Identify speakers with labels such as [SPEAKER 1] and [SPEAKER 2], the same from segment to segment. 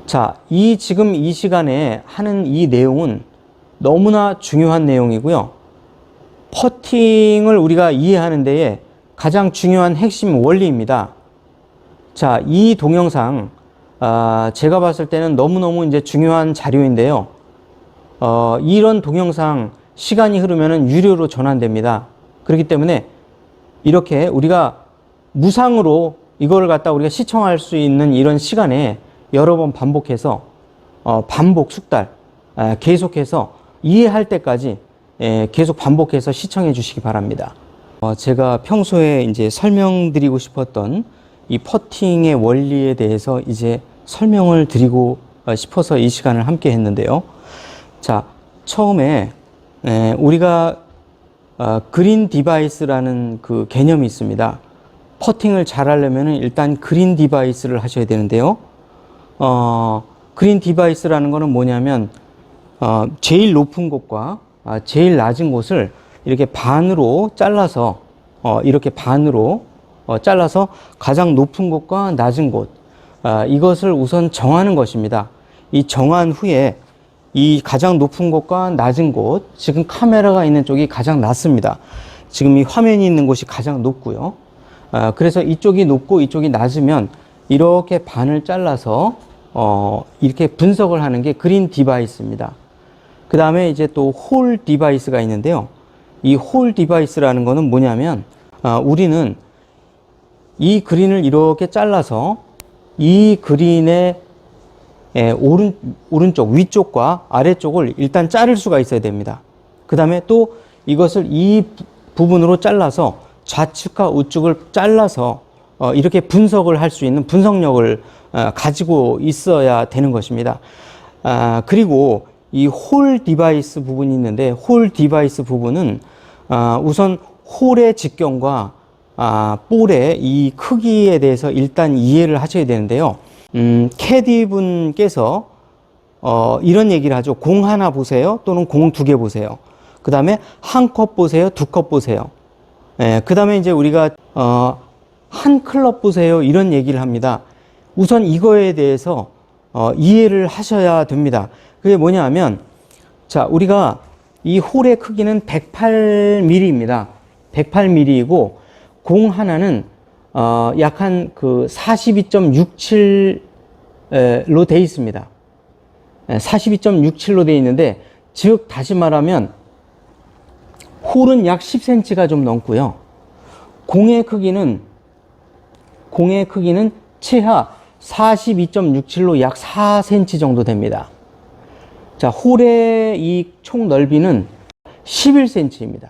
[SPEAKER 1] 자, 지금 이 시간에 하는 이 내용은 너무나 중요한 내용이고요. 퍼팅을 우리가 이해하는 데에 가장 중요한 핵심 원리입니다. 자, 이 동영상, 제가 봤을 때는 너무너무 이제 중요한 자료인데요. 이런 동영상 시간이 흐르면은 유료로 전환됩니다. 그렇기 때문에 이렇게 우리가 무상으로 이거를 갖다 우리가 시청할 수 있는 이런 시간에 여러 번 반복해서 반복 숙달 계속해서 이해할 때까지 계속 반복해서 시청해 주시기 바랍니다. 제가 평소에 이제 설명드리고 싶었던 이 퍼팅의 원리에 대해서 이제 설명을 드리고 싶어서 이 시간을 함께 했는데요. 자, 처음에 우리가 그린 디바이스라는 그 개념이 있습니다. 퍼팅을 잘 하려면 일단 그린 디바이스를 하셔야 되는데요. 그린 디바이스라는 거는 뭐냐면 제일 높은 곳과 제일 낮은 곳을 이렇게 반으로 잘라서 이렇게 반으로 잘라서 가장 높은 곳과 낮은 곳 이것을 우선 정하는 것입니다. 이 정한 후에 이 가장 높은 곳과 낮은 곳, 지금 카메라가 있는 쪽이 가장 낮습니다. 지금 이 화면이 있는 곳이 가장 높고요. 그래서 이쪽이 높고 이쪽이 낮으면 이렇게 반을 잘라서 이렇게 분석을 하는 게 그린 디바이스입니다. 그 다음에 이제 또 홀 디바이스가 있는데요. 이 홀 디바이스라는 거는 뭐냐면 우리는 이 그린을 이렇게 잘라서 이 그린의 오른쪽 위쪽과 아래쪽을 일단 자를 수가 있어야 됩니다. 그 다음에 또 이것을 이 부분으로 잘라서 좌측과 우측을 잘라서 이렇게 분석을 할 수 있는 분석력을 가지고 있어야 되는 것입니다. 그리고 이 홀 디바이스 부분이 있는데 홀 디바이스 부분은 우선 홀의 직경과 볼의 이 크기에 대해서 일단 이해를 하셔야 되는데요. 캐디 분께서 이런 얘기를 하죠. 공 하나 보세요. 또는 공 두 개 보세요. 그 다음에 한 컵 보세요. 두 컵 보세요. 그 다음에 이제 우리가 한 클럽 보세요. 이런 얘기를 합니다. 우선 이거에 대해서 이해를 하셔야 됩니다. 그게 뭐냐 하면 자, 우리가 이 홀의 크기는 108mm입니다. 108mm이고 공 하나는 약 한 그 42.67로 돼 있습니다. 42.67로 돼 있는데, 즉 다시 말하면 홀은 약 10cm가 좀 넘고요. 공의 크기는 최하 42.67로 약 4cm 정도 됩니다. 자, 홀의 이 총 넓이는 11cm입니다.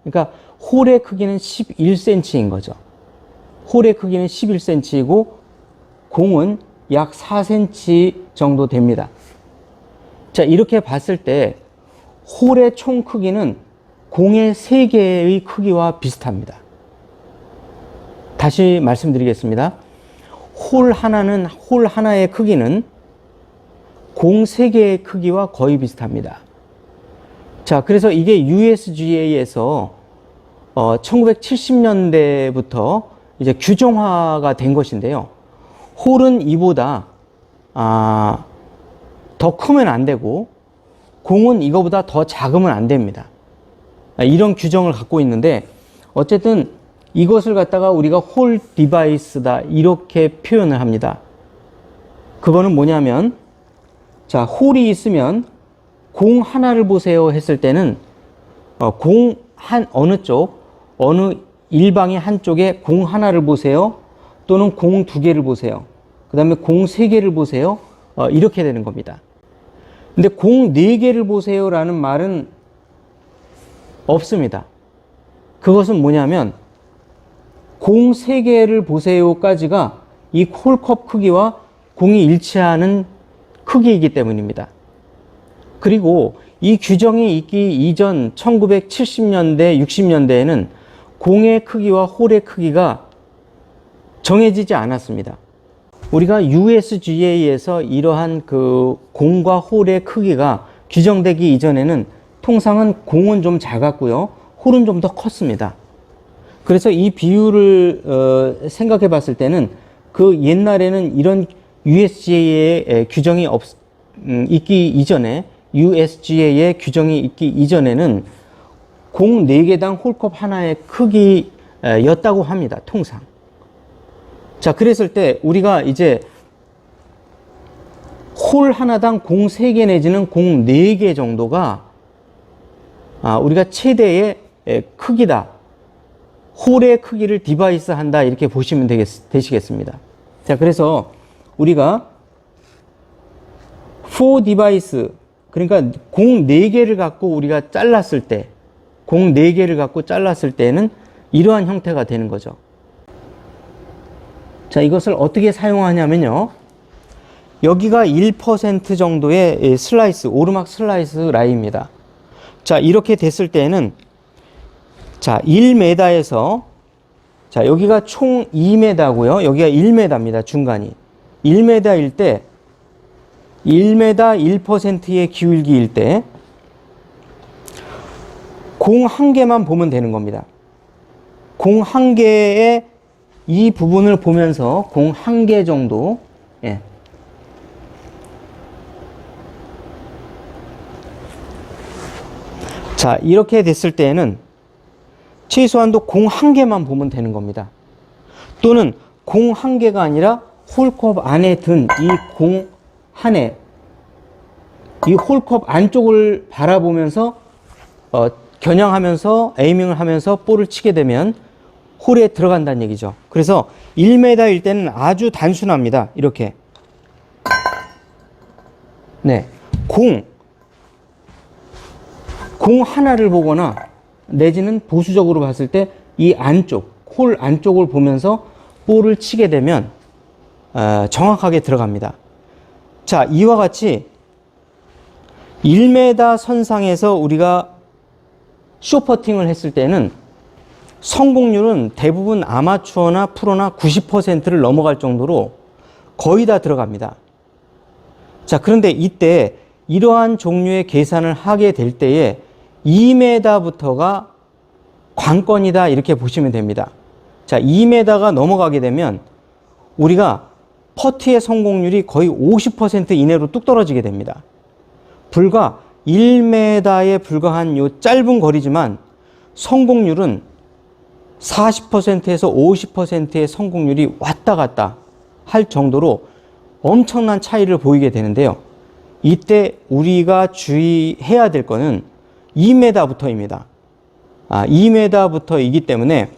[SPEAKER 1] 그러니까 홀의 크기는 11cm인 거죠. 홀의 크기는 11cm이고 공은 약 4cm 정도 됩니다. 자, 이렇게 봤을 때 홀의 총 크기는 공의 3개의 크기와 비슷합니다. 다시 말씀드리겠습니다. 홀 하나의 크기는 공 3개의 크기와 거의 비슷합니다. 자, 그래서 이게 USGA에서 1970년대부터 이제 규정화가 된 것인데요. 홀은 이보다 더 크면 안 되고 공은 이거보다 더 작으면 안 됩니다. 이런 규정을 갖고 있는데, 어쨌든 이것을 갖다가 우리가 홀 디바이스다 이렇게 표현을 합니다. 그거는 뭐냐면, 자, 홀이 있으면 공 하나를 보세요 했을 때는 어느 일방의 한쪽에 공 하나를 보세요, 또는 공 2개를 보세요, 그 다음에 공 3개를 보세요, 이렇게 되는 겁니다. 근데 공 4개를 보세요 라는 말은 없습니다. 그것은 뭐냐면 공 3개를 보세요까지가 이 홀컵 크기와 공이 일치하는 크기이기 때문입니다. 그리고 이 규정이 있기 이전 1970년대, 60년대에는 공의 크기와 홀의 크기가 정해지지 않았습니다. 우리가 USGA에서 이러한 그 공과 홀의 크기가 규정되기 이전에는 통상은 공은 좀 작았고요, 홀은 좀 더 컸습니다. 그래서 이 비율을 생각해 봤을 때는 그 옛날에는 이런 USGA의 규정이 있기 이전에, USGA의 규정이 있기 이전에는 공 4개당 홀컵 하나의 크기였다고 합니다. 통상. 자, 그랬을 때 우리가 이제 홀 하나당 공 3개 내지는 공 4개 정도가 우리가 최대의 크기다. 홀의 크기를 디바이스 한다. 이렇게 보시면 되시겠습니다. 자, 그래서 우리가 4 디바이스, 그러니까 공 4개를 갖고 우리가 잘랐을 때, 공 4개를 갖고 잘랐을 때는 이러한 형태가 되는 거죠. 자, 이것을 어떻게 사용하냐면요. 여기가 1% 정도의 슬라이스, 오르막 슬라이스 라인입니다. 자, 이렇게 됐을 때는, 자, 1m에서, 자, 여기가 총 2m고요. 여기가 1m입니다. 중간이. 1m일 때, 1m 1%의 기울기일 때, 공 한 개만 보면 되는 겁니다. 공 한 개의 이 부분을 보면서 공 한 개 정도, 예. 자, 이렇게 됐을 때에는 최소한도 공 한 개만 보면 되는 겁니다. 또는 공 한 개가 아니라 홀컵 안에 든 이 공 안에, 이 홀컵 안쪽을 바라보면서 겨냥하면서 에이밍을 하면서 볼을 치게 되면 홀에 들어간다는 얘기죠. 그래서 1m일 때는 아주 단순합니다. 이렇게. 네. 공 하나를 보거나 내지는 보수적으로 봤을 때 이 안쪽, 홀 안쪽을 보면서 볼을 치게 되면 정확하게 들어갑니다. 자, 이와 같이 1m 선상에서 우리가 쇼퍼팅을 했을 때는 성공률은 대부분 아마추어나 프로나 90%를 넘어갈 정도로 거의 다 들어갑니다. 자, 그런데 이때 이러한 종류의 계산을 하게 될 때에 2m부터가 관건이다, 이렇게 보시면 됩니다. 자, 2m가 넘어가게 되면 우리가 퍼트의 성공률이 거의 50% 이내로 뚝 떨어지게 됩니다. 불과 1m에 불과한 요 짧은 거리지만 성공률은 40%에서 50%의 성공률이 왔다 갔다 할 정도로 엄청난 차이를 보이게 되는데요. 이때 우리가 주의해야 될 거는 2m부터입니다. 2m부터이기 때문에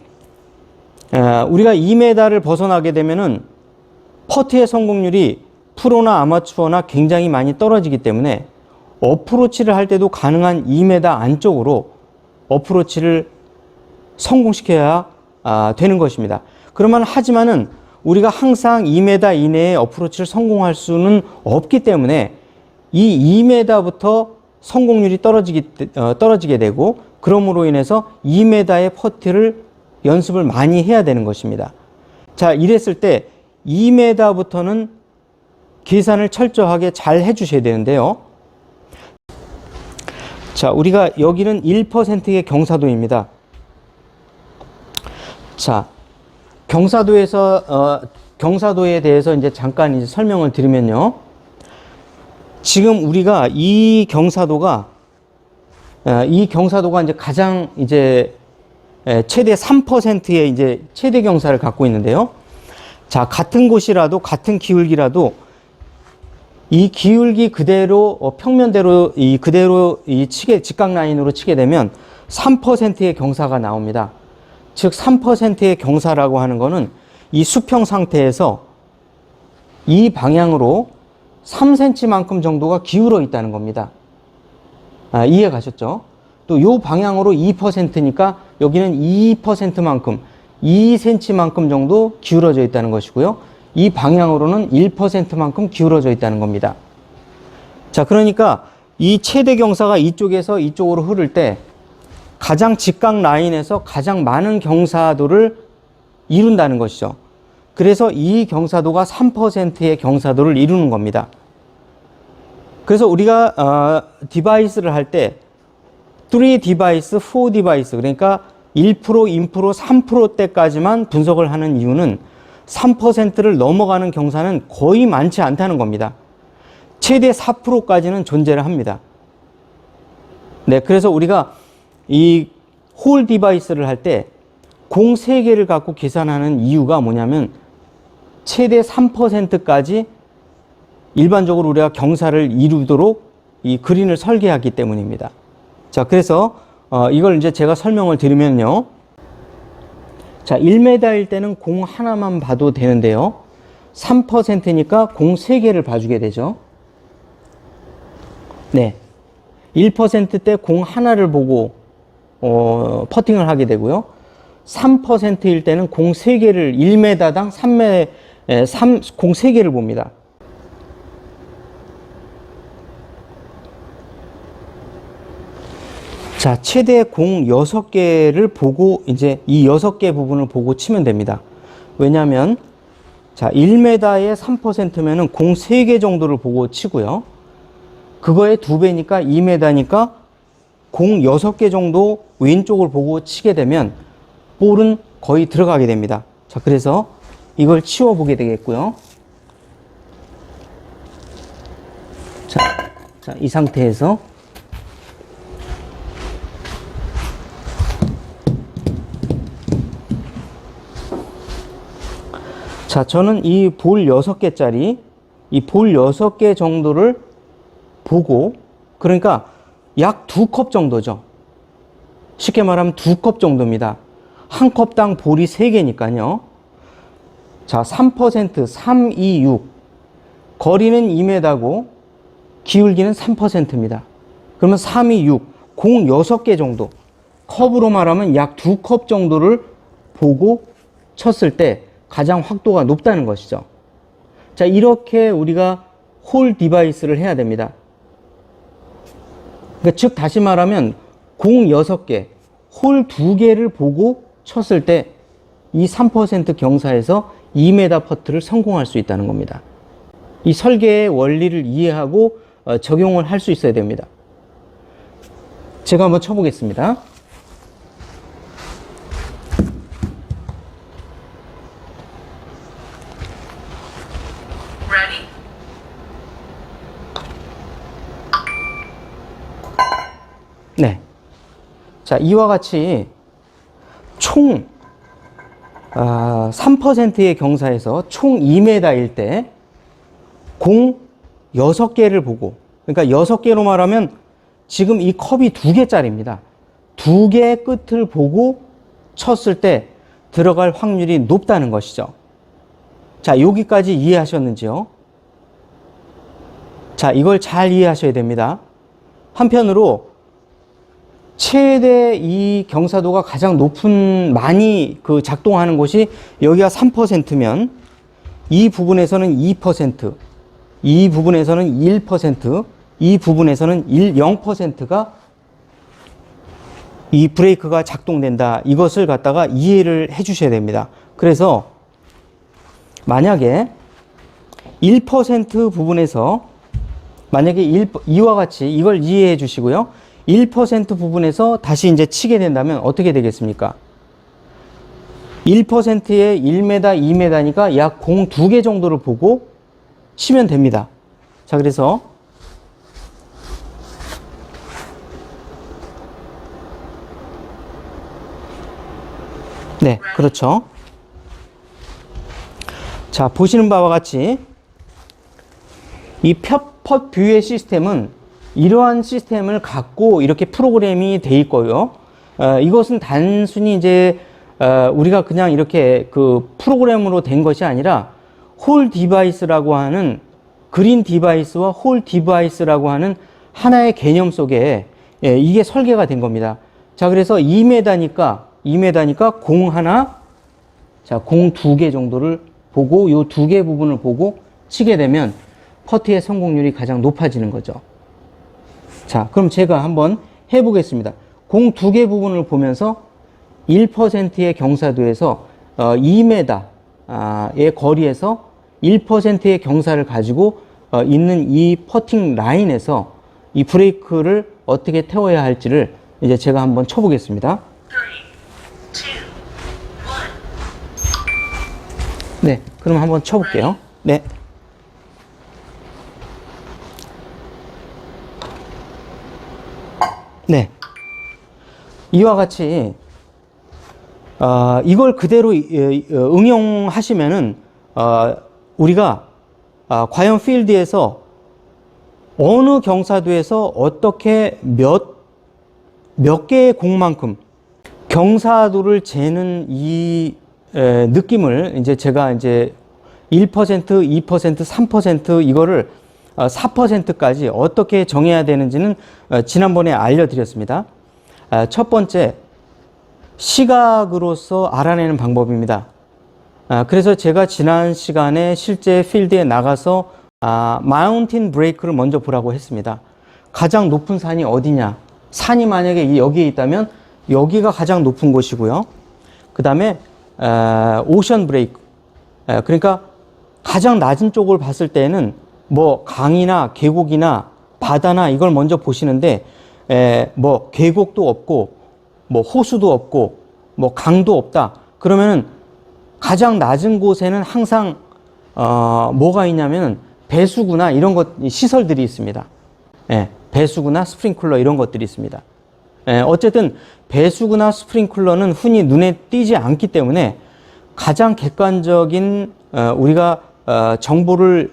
[SPEAKER 1] 우리가 2m를 벗어나게 되면은 퍼트의 성공률이 프로나 아마추어나 굉장히 많이 떨어지기 때문에 어프로치를 할 때도 가능한 2m 안쪽으로 어프로치를 성공시켜야 되는 것입니다. 그러면 하지만은 우리가 항상 2m 이내에 어프로치를 성공할 수는 없기 때문에 이 2m부터 성공률이 떨어지게 되고, 그러므로 인해서 2m의 퍼트를 연습을 많이 해야 되는 것입니다. 자, 이랬을 때 2m부터는 계산을 철저하게 잘 해주셔야 되는데요. 자, 우리가 여기는 1%의 경사도입니다. 자, 경사도에 대해서 이제 잠깐 이제 설명을 드리면요. 지금 우리가 이 경사도가 이제 가장 이제 최대 3%의 이제 최대 경사를 갖고 있는데요. 자, 같은 곳이라도, 같은 기울기라도 이 기울기 그대로 평면대로 그대로 직각 라인으로 치게 되면 3%의 경사가 나옵니다. 즉 3%의 경사라고 하는 거는 이 수평 상태에서 이 방향으로 3cm만큼 정도가 기울어 있다는 겁니다. 이해 가셨죠? 또 이 방향으로 2%니까 여기는 2%만큼 2cm만큼 정도 기울어져 있다는 것이고요. 이 방향으로는 1%만큼 기울어져 있다는 겁니다. 자, 그러니까 이 최대 경사가 이쪽에서 이쪽으로 흐를 때 가장 직각 라인에서 가장 많은 경사도를 이룬다는 것이죠. 그래서 이 경사도가 3%의 경사도를 이루는 겁니다. 그래서 우리가 디바이스를 할 때 3 디바이스, 4 디바이스, 그러니까 1%, 2%, 3%대까지만 분석을 하는 이유는 3%를 넘어가는 경사는 거의 많지 않다는 겁니다. 최대 4%까지는 존재를 합니다. 네, 그래서 우리가 이 홀 디바이스를 할 때 공 3개를 갖고 계산하는 이유가 뭐냐면 최대 3%까지 일반적으로 우리가 경사를 이루도록 이 그린을 설계하기 때문입니다. 자, 그래서 이걸 이제 제가 설명을 드리면요. 자, 1m일 때는 공 하나만 봐도 되는데요. 3%니까 공 3개를 봐주게 되죠. 네. 1% 때 공 하나를 보고 퍼팅을 하게 되고요. 3%일 때는 공 3개를 1m당 공 3개를 봅니다. 자, 최대 공 6개를 보고 이제 이 6개 부분을 보고 치면 됩니다. 왜냐하면 자, 1m에 3%면은 공 3개 정도를 보고 치고요. 그거의 2배니까 2m니까 공 6개 정도 왼쪽을 보고 치게 되면 볼은 거의 들어가게 됩니다. 자, 그래서 이걸 치워 보게 되겠고요. 자, 이 상태에서 자, 저는 이 볼 6개짜리 이 볼 6개 정도를 보고, 그러니까 약 2컵 정도죠. 쉽게 말하면 2컵 정도입니다. 한 컵당 볼이 3개니까요. 자, 3%, 3, 2, 6. 거리는 2m고 기울기는 3%입니다. 그러면 3, 2, 6. 공 6개 정도. 컵으로 말하면 약 2컵 정도를 보고 쳤을 때 가장 확도가 높다는 것이죠. 자, 이렇게 우리가 홀 디바이스를 해야 됩니다. 그러니까 즉 다시 말하면 공 6개, 홀 2개를 보고 쳤을 때 이 3% 경사에서 2m 퍼트를 성공할 수 있다는 겁니다. 이 설계의 원리를 이해하고 적용을 할 수 있어야 됩니다. 제가 한번 쳐보겠습니다. 네. 자, 이와 같이 총 3%의 경사에서 총 2m일 때 공 6개를 보고, 그러니까 6개로 말하면 지금 이 컵이 2개짜리입니다. 2개의 끝을 보고 쳤을 때 들어갈 확률이 높다는 것이죠. 자, 여기까지 이해하셨는지요? 자, 이걸 잘 이해하셔야 됩니다. 한편으로 최대 이 경사도가 가장 높은, 많이 작동하는 곳이 여기가 3%면 이 부분에서는 2%, 이 부분에서는 1%, 이 부분에서는 0%가 이 브레이크가 작동된다. 이것을 갖다가 이해를 해 주셔야 됩니다. 그래서 만약에 1% 부분에서 만약에 이와 같이 이걸 이해해 주시고요. 1% 부분에서 다시 이제 치게 된다면 어떻게 되겠습니까? 1%에 1m, 2m니까 약 공 2개 정도를 보고 치면 됩니다. 자, 그래서 네, 그렇죠. 자, 보시는 바와 같이 이 펫 뷰의 시스템은 이러한 시스템을 갖고 이렇게 프로그램이 돼 있고요. 이것은 단순히 이제 우리가 그냥 이렇게 프로그램으로 된 것이 아니라 홀 디바이스라고 하는, 그린 디바이스와 홀 디바이스라고 하는 하나의 개념 속에 이게 설계가 된 겁니다. 자, 그래서 2m니까 공 하나, 자, 공 2개 정도를 보고 요 2개 부분을 보고 치게 되면 퍼트의 성공률이 가장 높아지는 거죠. 자, 그럼 제가 한번 해보겠습니다. 공 2개 부분을 보면서 1%의 경사도에서 2m의 거리에서 1%의 경사를 가지고 있는 이 퍼팅 라인에서 이 브레이크를 어떻게 태워야 할지를 이제 제가 한번 쳐보겠습니다. 3, 2, 1. 네, 그럼 한번 쳐볼게요. 네. 네. 이와 같이 이걸 그대로 응용하시면은 우리가 과연 필드에서 어느 경사도에서 어떻게 몇 개의 공만큼 경사도를 재는 이 느낌을 이제 제가 이제 1%, 2%, 3% 이거를 4%까지 어떻게 정해야 되는지는 지난번에 알려드렸습니다. 첫 번째, 시각으로서 알아내는 방법입니다. 그래서 제가 지난 시간에 실제 필드에 나가서 마운틴 브레이크를 먼저 보라고 했습니다. 가장 높은 산이 어디냐? 산이 만약에 여기에 있다면 여기가 가장 높은 곳이고요. 그 다음에 오션 브레이크, 그러니까 가장 낮은 쪽을 봤을 때는 뭐 강이나 계곡이나 바다나 이걸 먼저 보시는데 뭐 계곡도 없고 뭐 호수도 없고 뭐 강도 없다. 그러면은 가장 낮은 곳에는 항상 뭐가 있냐면은 배수구나 이런 것 시설들이 있습니다. 배수구나 스프링클러 이런 것들이 있습니다. 어쨌든 배수구나 스프링클러는 흔히 눈에 띄지 않기 때문에 가장 객관적인 우리가 정보를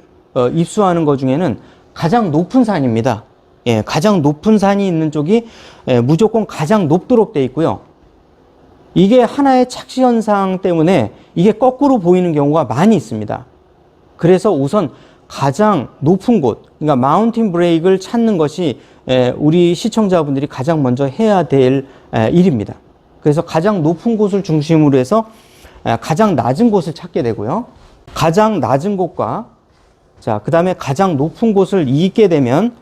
[SPEAKER 1] 입수하는 것 중에는 가장 높은 산입니다. 가장 높은 산이 있는 쪽이 무조건 가장 높도록 되어 있고요. 이게 하나의 착시 현상 때문에 이게 거꾸로 보이는 경우가 많이 있습니다. 그래서 우선 가장 높은 곳, 그러니까 마운틴 브레이크를 찾는 것이 우리 시청자분들이 가장 먼저 해야 될 일입니다. 그래서 가장 높은 곳을 중심으로 해서 가장 낮은 곳을 찾게 되고요. 가장 낮은 곳과 그 다음에 가장 높은 곳을 잇게 되면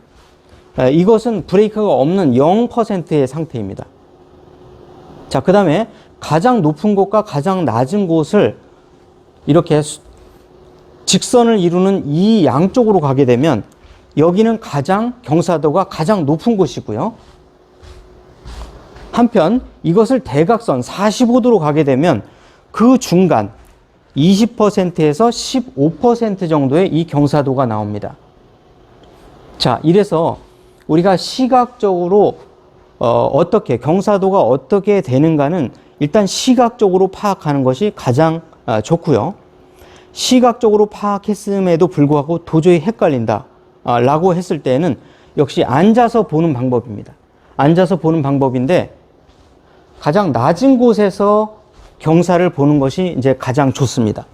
[SPEAKER 1] 이것은 브레이크가 없는 0%의 상태입니다. 그 다음에 가장 높은 곳과 가장 낮은 곳을 이렇게 직선을 이루는 이 양쪽으로 가게 되면 여기는 가장 경사도가 가장 높은 곳이고요. 한편 이것을 대각선 45도로 가게 되면 그 중간 20%에서 15% 정도의 이 경사도가 나옵니다. 이래서 우리가 시각적으로 어떻게 경사도가 어떻게 되는가는 일단 시각적으로 파악하는 것이 가장 좋고요. 시각적으로 파악했음에도 불구하고 도저히 헷갈린다 라고 했을 때는 역시 앉아서 보는 방법입니다. 앉아서 보는 방법인데 가장 낮은 곳에서 경사를 보는 것이 이제 가장 좋습니다.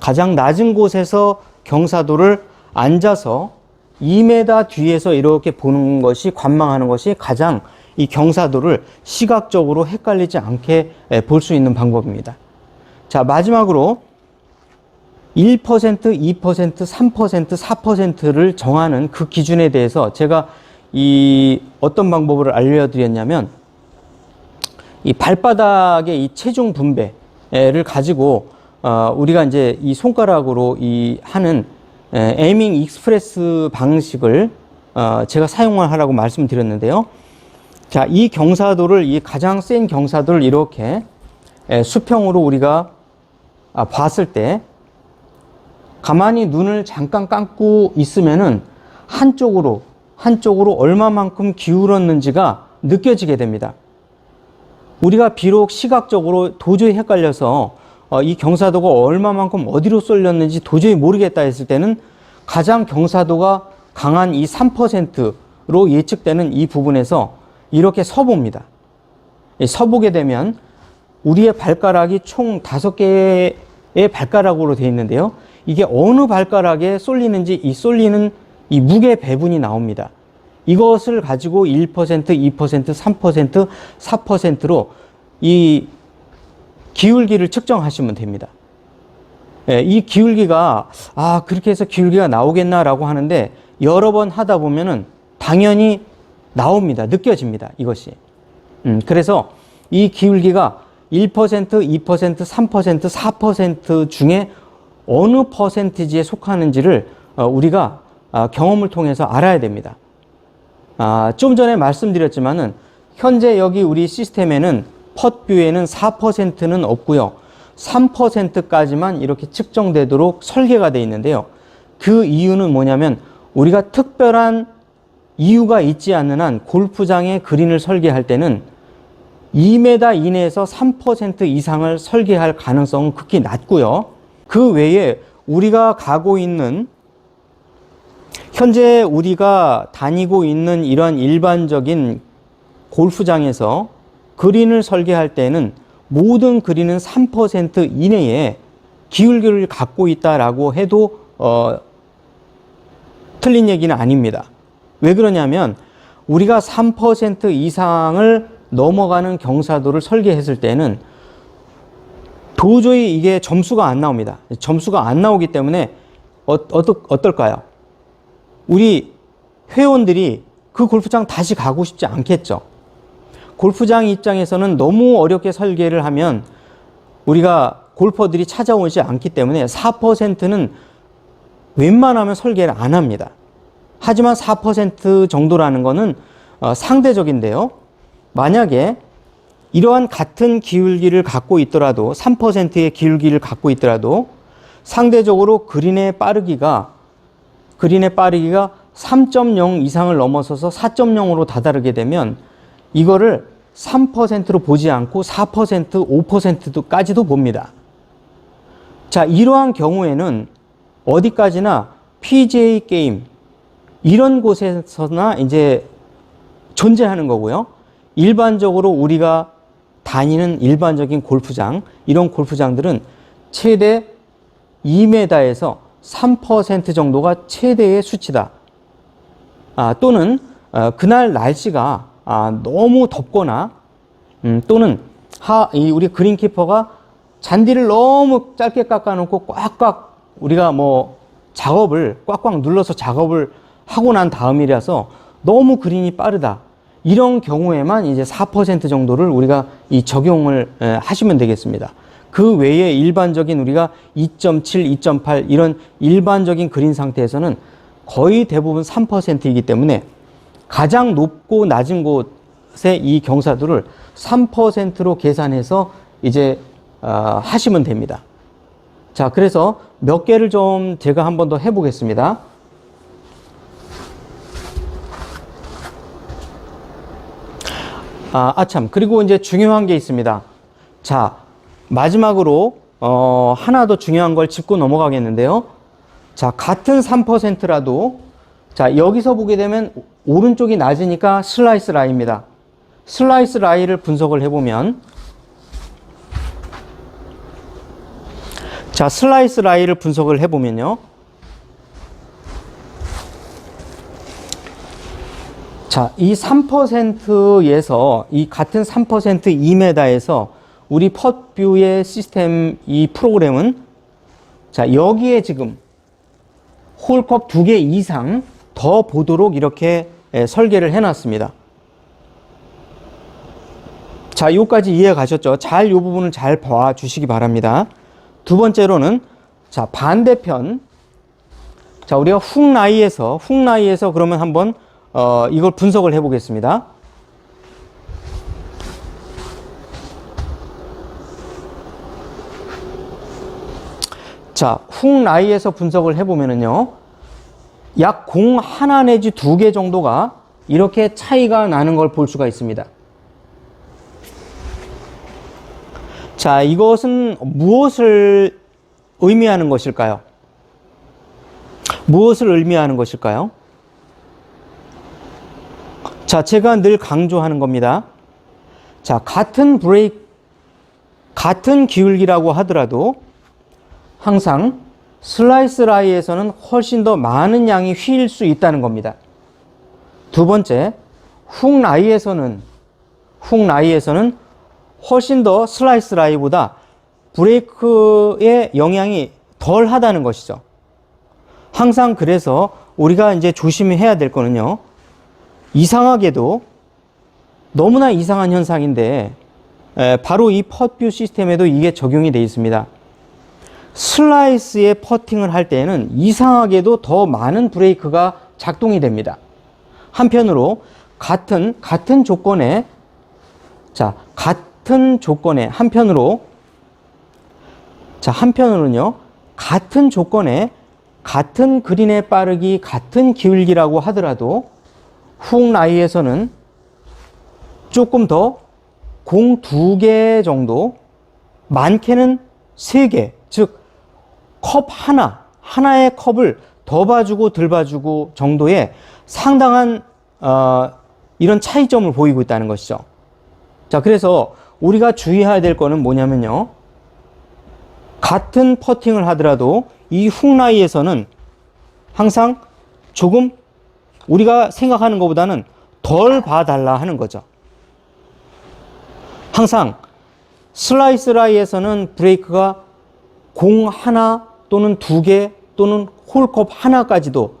[SPEAKER 1] 가장 낮은 곳에서 경사도를 앉아서 2m 뒤에서 이렇게 보는 것이 관망하는 것이 가장 이 경사도를 시각적으로 헷갈리지 않게 볼 수 있는 방법입니다. 마지막으로 1%, 2%, 3%, 4%를 정하는 그 기준에 대해서 제가 어떤 방법을 알려드렸냐면 이 발바닥의 이 체중 분배를 가지고 우리가 이제 이 손가락으로 하는 에이밍 익스프레스 방식을 제가 사용을 하라고 말씀드렸는데요. 이 경사도를 이 가장 센 경사도를 이렇게 수평으로 우리가 봤을 때 가만히 눈을 잠깐 감고 있으면은 한쪽으로 얼마만큼 기울었는지가 느껴지게 됩니다. 우리가 비록 시각적으로 도저히 헷갈려서 이 경사도가 얼마만큼 어디로 쏠렸는지 도저히 모르겠다 했을 때는 가장 경사도가 강한 이 3%로 예측되는 이 부분에서 이렇게 서봅니다. 서보게 되면 우리의 발가락이 총 5개의 발가락으로 되어 있는데요. 이게 어느 발가락에 쏠리는지 이 쏠리는 이 무게 배분이 나옵니다. 이것을 가지고 1%, 2%, 3%, 4%로 이 기울기를 측정하시면 됩니다. 이 기울기가 그렇게 해서 기울기가 나오겠나라고 하는데 여러 번 하다 보면은 당연히 나옵니다. 느껴집니다. 이것이. 그래서 이 기울기가 1%, 2%, 3%, 4% 중에 어느 퍼센티지에 속하는지를 우리가 경험을 통해서 알아야 됩니다. 좀 전에 말씀드렸지만은 현재 여기 우리 시스템에는 펫뷰에는 4%는 없고요. 3%까지만 이렇게 측정되도록 설계가 되어 있는데요. 그 이유는 뭐냐면 우리가 특별한 이유가 있지 않는 한 골프장의 그린을 설계할 때는 2m 이내에서 3% 이상을 설계할 가능성은 극히 낮고요. 그 외에 우리가 가고 있는 현재 우리가 다니고 있는 이러한 일반적인 골프장에서 그린을 설계할 때는 모든 그린은 3% 이내에 기울기를 갖고 있다라고 해도 틀린 얘기는 아닙니다. 왜 그러냐면 우리가 3% 이상을 넘어가는 경사도를 설계했을 때는 도저히 이게 점수가 안 나옵니다. 점수가 안 나오기 때문에 어떨까요? 우리 회원들이 그 골프장 다시 가고 싶지 않겠죠. 골프장 입장에서는 너무 어렵게 설계를 하면 우리가 골퍼들이 찾아오지 않기 때문에 4%는 웬만하면 설계를 안 합니다. 하지만 4% 정도라는 것은 상대적인데요. 만약에 이러한 같은 기울기를 갖고 있더라도 3%의 기울기를 갖고 있더라도 상대적으로 그린의 빠르기가 3.0 이상을 넘어서서 4.0으로 다다르게 되면 이거를 3%로 보지 않고 4%, 5%까지도 봅니다. 자, 이러한 경우에는 어디까지나 PGA 게임 이런 곳에서나 이제 존재하는 거고요. 일반적으로 우리가 다니는 일반적인 골프장, 이런 골프장들은 최대 2m에서 3% 정도가 최대의 수치다. 또는 그날 날씨가 너무 덥거나 또는 우리 그린키퍼가 잔디를 너무 짧게 깎아놓고 꽉꽉 우리가 뭐 작업을 꽉꽉 눌러서 작업을 하고 난 다음이라서 너무 그린이 빠르다. 이런 경우에만 이제 4% 정도를 우리가 이 적용을 하시면 되겠습니다. 그 외에 일반적인 우리가 2.7, 2.8 이런 일반적인 그린 상태에서는 거의 대부분 3%이기 때문에 가장 높고 낮은 곳의 이 경사도를 3%로 계산해서 이제 하시면 됩니다. 자, 그래서 몇 개를 좀 제가 한 번 더 해보겠습니다. 참, 그리고 이제 중요한 게 있습니다. 자, 마지막으로 하나 더 중요한 걸 짚고 넘어가겠는데요. 자, 같은 3%라도 자, 여기서 보게 되면 오른쪽이 낮으니까 슬라이스 라이입니다. 슬라이스 라이를 분석을 해보면 자, 슬라이스 라이를 분석을 해보면요. 자, 이 3%에서 이 같은 3% 2m에서 우리 펫뷰의 시스템 이 프로그램은 자, 여기에 지금 홀컵 2개 이상 더 보도록 이렇게 설계를 해놨습니다. 자, 여기까지 이해 가셨죠? 잘 이 부분을 잘 봐주시기 바랍니다. 두 번째로는 자, 반대편 자, 우리가 훅라이에서 그러면 한번 이걸 분석을 해 보겠습니다. 자, 훅라이에서 분석을 해 보면은요. 약 공 하나 내지 2개 정도가 이렇게 차이가 나는 걸 볼 수가 있습니다. 자, 이것은 무엇을 의미하는 것일까요? 무엇을 의미하는 것일까요? 자, 제가 늘 강조하는 겁니다. 자, 같은 기울기라고 하더라도 항상 슬라이스 라이에서는 훨씬 더 많은 양이 휘일 수 있다는 겁니다. 두 번째, 훅 라이에서는 훨씬 더 슬라이스 라이보다 브레이크의 영향이 덜 하다는 것이죠. 항상 그래서 우리가 이제 조심해야 될 거는요. 이상하게도 너무나 이상한 현상인데 바로 이 펫뷰 시스템에도 이게 적용이 되어 있습니다. 슬라이스에 퍼팅을 할 때에는 이상하게도 더 많은 브레이크가 작동이 됩니다. 한편으로 같은 조건에 한편으로 자, 한편으로는요, 같은 조건에 같은 그린의 빠르기, 같은 기울기라고 하더라도 훅 라이에서는 조금 더 공 2개 정도, 많게는 3개, 즉 컵 하나의 컵을 더 봐주고 덜 봐주고 정도의 상당한 이런 차이점을 보이고 있다는 것이죠. 자, 그래서 우리가 주의해야 될 거는 뭐냐면요, 같은 퍼팅을 하더라도 이 훅 라이에서는 항상 조금 우리가 생각하는 것보다는 덜 봐달라 하는 거죠. 항상 슬라이스 라이에서는 브레이크가 공 하나 또는 2개 또는 홀컵 하나까지도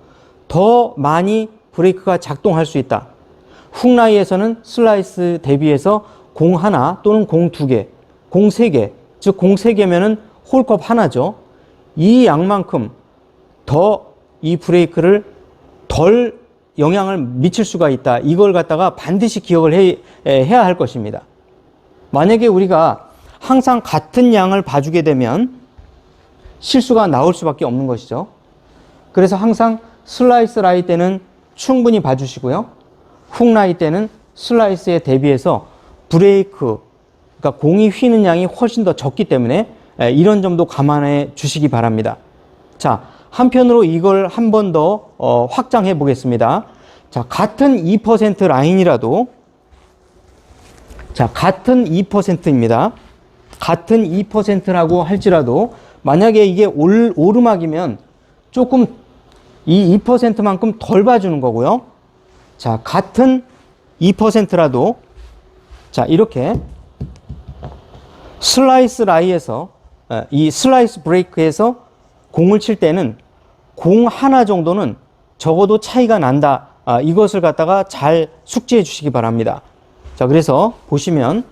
[SPEAKER 1] 더 많이 브레이크가 작동할 수 있다. 훅 라이에서는 슬라이스 대비해서 공 하나 또는 공 2개, 공 3개, 즉 공 3개면은 홀컵 하나죠. 이 양만큼 더 이 브레이크를 덜 영향을 미칠 수가 있다. 이걸 갖다가 반드시 기억을 해야 할 것입니다. 만약에 우리가 항상 같은 양을 봐주게 되면 실수가 나올 수밖에 없는 것이죠. 그래서 항상 슬라이스 라이 때는 충분히 봐주시고요. 훅 라이 때는 슬라이스에 대비해서 브레이크, 그러니까 공이 휘는 양이 훨씬 더 적기 때문에 이런 점도 감안해 주시기 바랍니다. 자, 한편으로 이걸 한 번 더 확장해 보겠습니다. 자, 같은 2% 라인이라도, 자, 같은 2%입니다. 같은 2%라고 할지라도 만약에 이게 오르막이면 조금 이 2%만큼 덜 봐주는 거고요. 자, 같은 2%라도 자, 이렇게 슬라이스 라이에서 이 슬라이스 브레이크에서 공을 칠 때는 공 하나 정도는 적어도 차이가 난다. 이것을 갖다가 잘 숙지해 주시기 바랍니다. 자, 그래서 보시면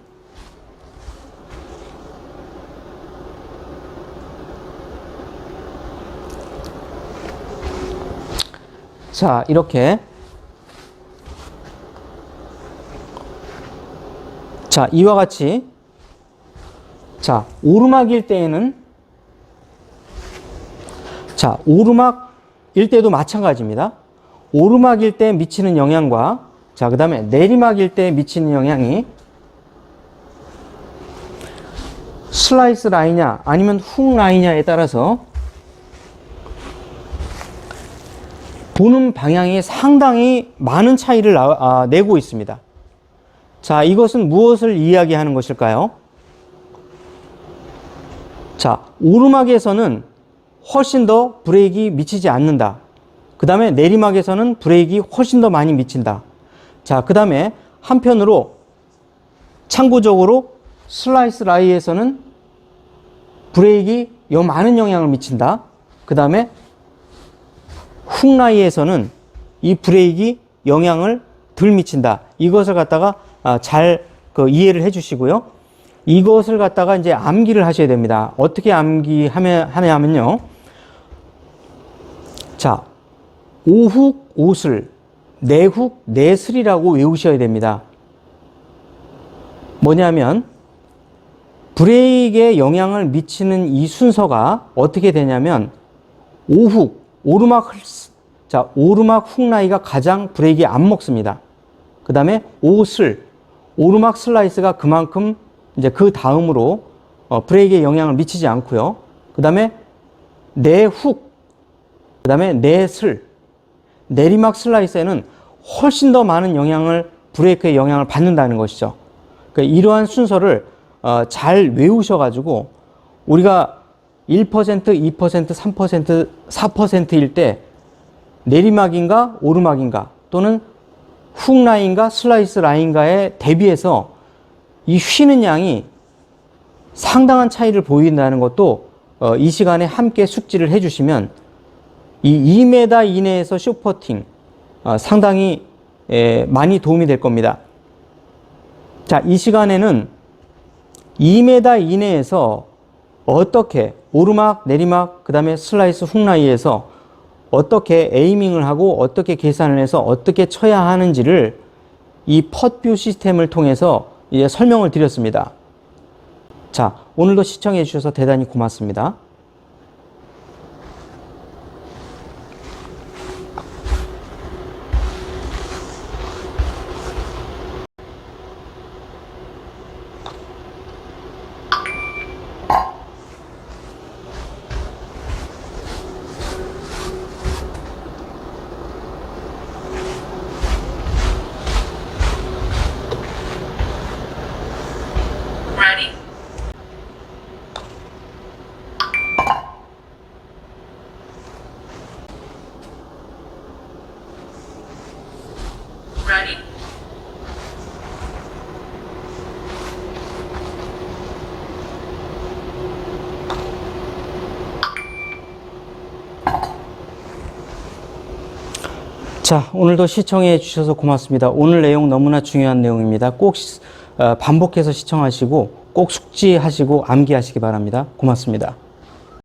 [SPEAKER 1] 자, 이렇게 자, 이와 같이 자, 오르막일 때에는 자, 오르막일 때도 마찬가지입니다. 오르막일 때 미치는 영향과 자, 그 다음에 내리막일 때 미치는 영향이 슬라이스 라이냐 아니면 훅 라이냐에 따라서 보는 방향이 상당히 많은 차이를 내고 있습니다. 자, 이것은 무엇을 이야기하는 것일까요? 자, 오르막에서는 훨씬 더 브레이크가 미치지 않는다. 그 다음에 내리막에서는 브레이크가 훨씬 더 많이 미친다. 자, 그 다음에 한편으로 참고적으로 슬라이스 라이에서는 브레이크가 많은 영향을 미친다. 그 다음에 훅 라이에서는 이 브레이크가 영향을 덜 미친다. 이것을 갖다가 잘 이해를 해 주시고요. 이것을 갖다가 이제 암기를 하셔야 됩니다. 어떻게 하냐면요. 자, 5훅 5슬, 4훅 4슬이라고 외우셔야 됩니다. 뭐냐면 브레이크에 영향을 미치는 이 순서가 어떻게 되냐면 5훅, 오르막 훅 라이가 가장 브레이크에 안 먹습니다. 그 다음에 5슬, 오르막 슬라이스가 그만큼 이제 그 다음으로 브레이크에 영향을 미치지 않고요. 그 다음에 4훅, 그 다음에 4슬, 내리막 슬라이스에는 훨씬 더 많은 브레이크의 영향을 받는다는 것이죠. 그러니까 이러한 순서를 잘 외우셔가지고 우리가 1%, 2%, 3%, 4%일 때 내리막인가 오르막인가 또는 훅 라인과 슬라이스 라인과에 대비해서 이 휘는 양이 상당한 차이를 보인다는 것도 이 시간에 함께 숙지를 해주시면 이 2m 이내에서 숏퍼팅 상당히 많이 도움이 될 겁니다. 자, 이 시간에는 2m 이내에서 어떻게 오르막, 내리막, 그 다음에 슬라이스 훅 라이에서 어떻게 에이밍을 하고 어떻게 계산을 해서 어떻게 쳐야 하는지를 이 펫뷰 시스템을 통해서 이제 설명을 드렸습니다. 자, 오늘도 시청해 주셔서 대단히 고맙습니다.
[SPEAKER 2] Ready. Ready.
[SPEAKER 1] 자, 오늘도 시청해 주셔서 고맙습니다. 오늘 내용 너무나 중요한 내용입니다. 꼭 반복해서 시청하시고 꼭 숙지하시고 암기하시기 바랍니다. 고맙습니다.